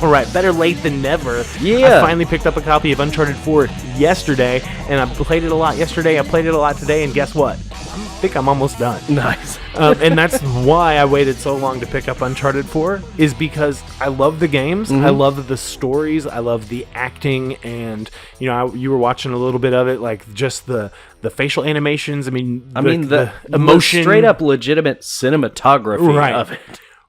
All right, better late than never. Yeah. I finally picked up a copy of Uncharted 4 yesterday, and I played it a lot yesterday. I played it a lot today, and guess what? I think I'm almost done. Nice. And that's why I waited so long to pick up Uncharted 4, is because I love the games. I love the stories. I love the acting, and you were watching a little bit of it, like just the facial animations. I mean, the emotion, the straight up legitimate cinematography of it.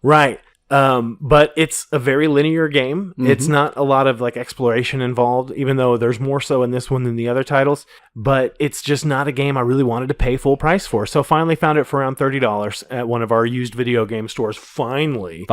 Right. But it's a very linear game. It's not a lot of like exploration involved, even though there's more so in this one than the other titles. But it's just not a game I really wanted to pay full price for. So finally found it for around $30 at one of our used video game stores. Finally.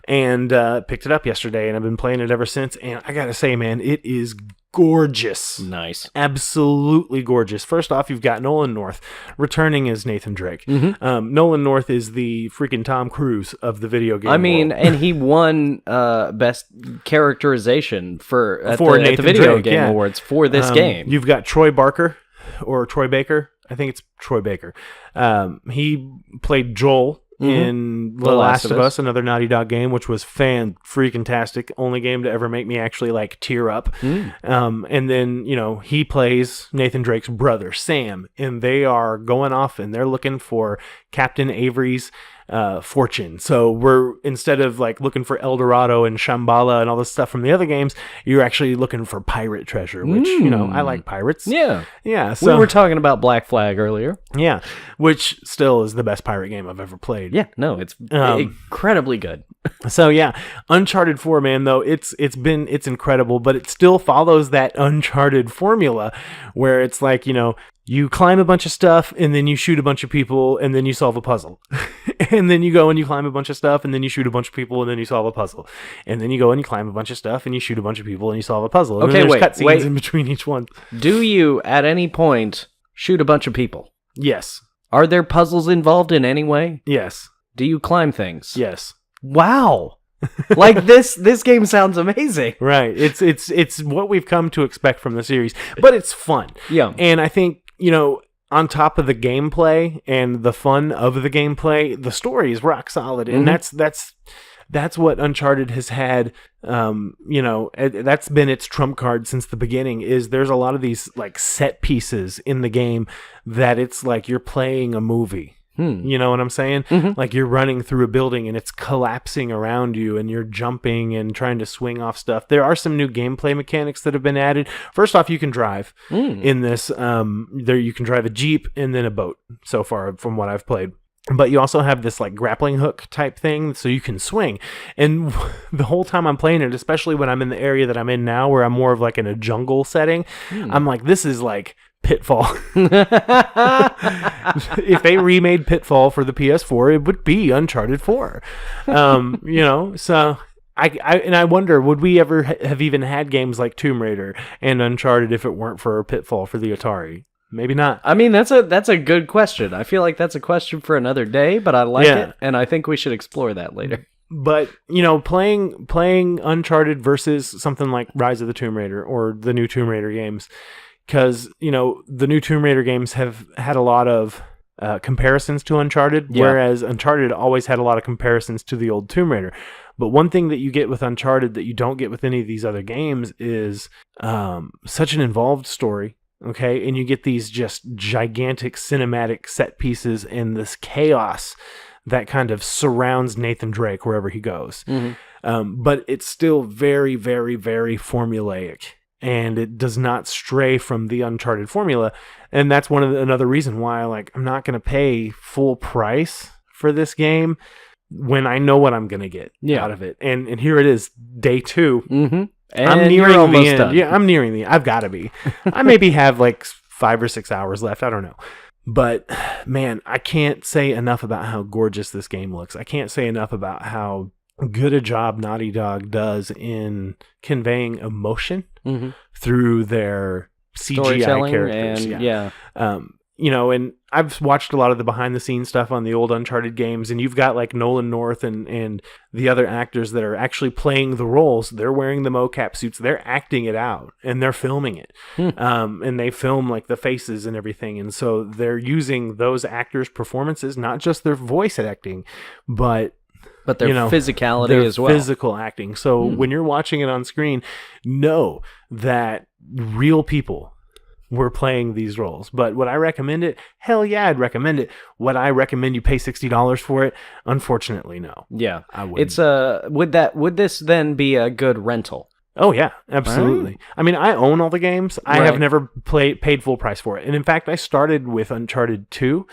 And picked it up yesterday, and I've been playing it ever since. And I gotta say, man, it is gorgeous. Nice. Absolutely gorgeous. First off, you've got Nolan North returning as Nathan Drake. Nolan North is the freaking Tom Cruise of the video game world. And he won best characterization at the Nathan Video Drake, Game Awards for this game. You've got Troy Barker, or Troy Baker. I think it's Troy Baker. He played Joel in The Last of Us, another Naughty Dog game, which was fan-freaking-tastic. Only game to ever make me actually like tear up. And then, he plays Nathan Drake's brother, Sam, and they are going off and they're looking for Captain Avery's fortune. So we're, instead of like looking for El Dorado and Shambhala and all this stuff from the other games, you're actually looking for pirate treasure, which, I like pirates. Yeah. So we were talking about Black Flag earlier. Yeah. Which still is the best pirate game I've ever played. Yeah. No, it's incredibly good. So yeah, Uncharted 4, man, though, it's incredible, but it still follows that Uncharted formula where it's like, you climb a bunch of stuff, and then you shoot a bunch of people, and then you solve a puzzle. And then you go and you climb a bunch of stuff, and then you shoot a bunch of people, and then you solve a puzzle. And then you go and you climb a bunch of stuff, and you shoot a bunch of people, and you solve a puzzle. And then there's cutscenes in between each one. Do you, at any point, shoot a bunch of people? Yes. Are there puzzles involved in any way? Yes. Do you climb things? Yes. Wow. Like this game sounds amazing. Right. It's what we've come to expect from the series, but it's fun. Yeah. And I think, on top of the gameplay and the fun of the gameplay, the story is rock solid. And that's what Uncharted has had. That's been its trump card since the beginning, is there's a lot of these like set pieces in the game that it's like you're playing a movie. You know what I'm saying? Like you're running through a building and it's collapsing around you, and you're jumping and trying to swing off stuff. There are some new gameplay mechanics that have been added. First off, you can drive in this. There you can drive a Jeep and then a boat, so far from what I've played. But you also have this like grappling hook type thing, so you can swing. And the whole time I'm playing it, especially when I'm in the area that I'm in now, where I'm more of like in a jungle setting, I'm like, this is like Pitfall. If they remade Pitfall for the PS4, it would be Uncharted 4. So I wonder, would we ever have even had games like Tomb Raider and Uncharted if it weren't for Pitfall for the Atari? Maybe not. I mean, that's a good question. I feel like that's a question for another day, but I like it, and I think we should explore that later. But, playing Uncharted versus something like Rise of the Tomb Raider or the new Tomb Raider games, because, the new Tomb Raider games have had a lot of comparisons to Uncharted, whereas Uncharted always had a lot of comparisons to the old Tomb Raider. But one thing that you get with Uncharted that you don't get with any of these other games is such an involved story. Okay, and you get these just gigantic cinematic set pieces and this chaos that kind of surrounds Nathan Drake wherever he goes. But it's still very, very, very formulaic, and it does not stray from the Uncharted formula. And that's another reason why I'm not going to pay full price for this game when I know what I'm going to get out of it. And here it is, day 2. And I'm nearing the end. done. Yeah, I'm nearing the end. I've got to be. I maybe have like 5 or 6 hours left. I don't know. But, man, I can't say enough about how gorgeous this game looks. I can't say enough about how good a job Naughty Dog does in conveying emotion through their CGI characters. And I've watched a lot of the behind the scenes stuff on the old Uncharted games, and you've got like Nolan North and the other actors that are actually playing the roles. They're wearing the mocap suits, they're acting it out, and they're filming it. And they film like the faces and everything. And so they're using those actors' performances, not just their voice acting, but But their physicality their as well. physical acting. So when you're watching it on screen, know that real people were playing these roles. But would I recommend it? Hell yeah, I'd recommend it. Would I recommend you pay $60 for it? Unfortunately, no. Yeah. I wouldn't. It's would this then be a good rental? Oh yeah, absolutely. Right. I mean, I own all the games. I have never paid full price for it. And in fact, I started with Uncharted 2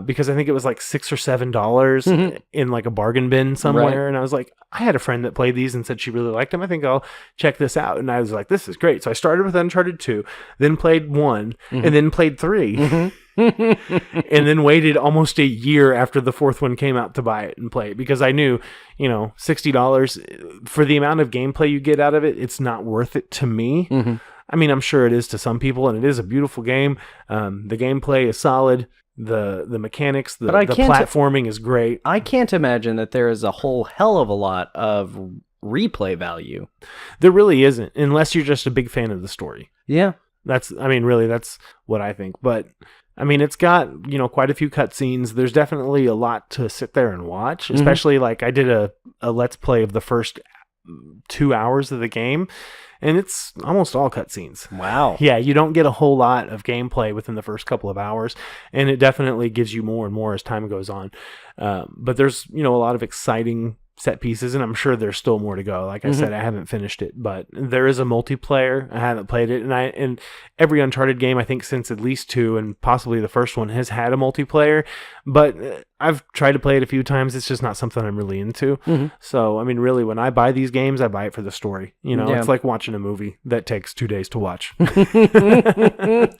because I think it was like $6 or $7 in like a bargain bin somewhere. Right. And I was like, I had a friend that played these and said she really liked them. I think I'll check this out. And I was like, this is great. So I started with Uncharted 2, then played 1, and then played 3. And then waited almost a year after the 4th one came out to buy it and play it, because I knew, $60 for the amount of gameplay you get out of it, it's not worth it to me. I mean, I'm sure it is to some people, and it is a beautiful game. The gameplay is solid. The mechanics, the platforming is great. I can't imagine that there is a whole hell of a lot of replay value. There really isn't, unless you're just a big fan of the story. Yeah. That's what I think. But I mean, it's got, quite a few cutscenes. There's definitely a lot to sit there and watch, especially like I did a Let's Play of the first 2 hours of the game, and it's almost all cutscenes. Wow. Yeah, you don't get a whole lot of gameplay within the first couple of hours, and it definitely gives you more and more as time goes on. But there's, a lot of exciting set pieces, and I'm sure there's still more to go. Like I said, I haven't finished it, but there is a multiplayer. I haven't played it, and every Uncharted game, I think since at least 2 and possibly the first one, has had a multiplayer, but I've tried to play it a few times. It's just not something I'm really into. So I mean, really, when I buy these games, I buy it for the story. It's like watching a movie that takes 2 days to watch. It's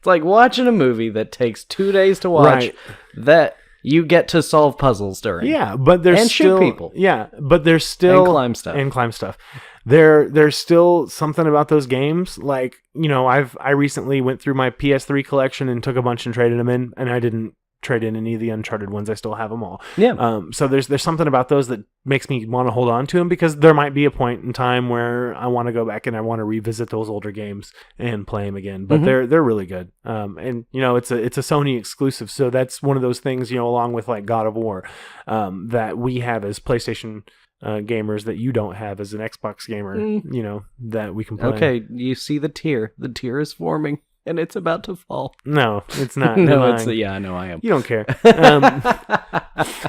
like watching a movie that takes 2 days to watch, that you get to solve puzzles during. Yeah, but there's and still shoot people. Yeah, but there's still and climb stuff. There's still something about those games. Like, I recently went through my PS3 collection and took a bunch and traded them in, and I didn't trade in any of the Uncharted ones. I still have them all. Yeah. So there's something about those that makes me want to hold on to them, because there might be a point in time where I want to go back and I want to revisit those older games and play them again. But they're really good. And it's a Sony exclusive, so that's one of those things, along with like God of War, that we have as PlayStation gamers that you don't have as an Xbox gamer. That we can play. Okay, you see the tear. The tear is forming. And it's about to fall. No, it's not. No, I know I am. You don't care.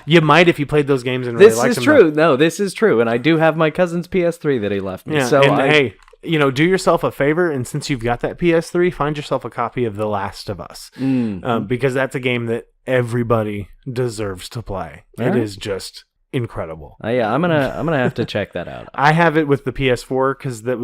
You might if you played those games and really liked them. This is true. No, this is true. And I do have my cousin's PS3 that he left me. Yeah, so hey, do yourself a favor, and since you've got that PS3, find yourself a copy of The Last of Us. Because that's a game that everybody deserves to play. It is just incredible. Yeah, I'm gonna have to check that out. I have it with the PS4 because it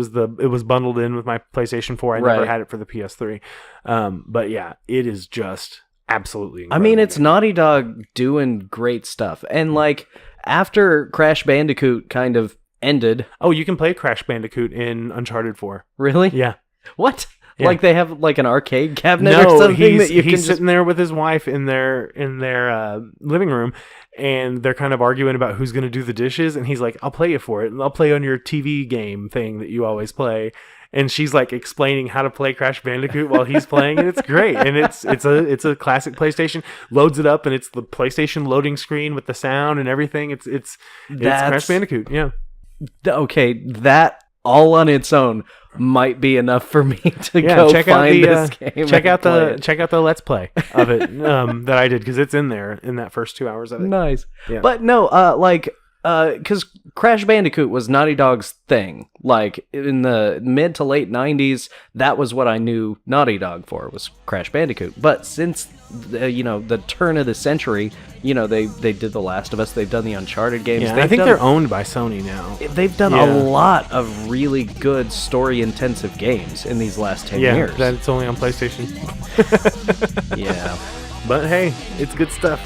was bundled in with my PlayStation 4. I never had it for the PS3. But yeah, it is just absolutely incredible. I mean, it's Naughty Dog doing great stuff, and like after Crash Bandicoot kind of ended. Oh, you can play Crash Bandicoot in Uncharted 4. Really? Yeah. What? Yeah. Like they have like an arcade cabinet or something he's sitting there with his wife in their living room, and they're kind of arguing about who's going to do the dishes, and he's like, I'll play you for it, and I'll play on your TV game thing that you always play. And she's like explaining how to play Crash Bandicoot while he's playing, and it's great. And it's a classic PlayStation. Loads it up, and it's the PlayStation loading screen with the sound and everything. It's Crash Bandicoot. Yeah. Okay, that all on its own might be enough for me to go check find out this game. Check out the Let's Play of it that I did, because it's in there in that first 2 hours of it. Nice. Yeah. But no, because Crash Bandicoot was Naughty Dog's thing. Like in the mid to late 90s, that was what I knew Naughty Dog for, was Crash Bandicoot. But since the turn of the century, they did The Last of Us, they've done the Uncharted games. Yeah, I think they're owned by Sony now. They've done a lot of really good story-intensive games in these last 10 years. Yeah, that's only on PlayStation. Yeah. But hey, it's good stuff.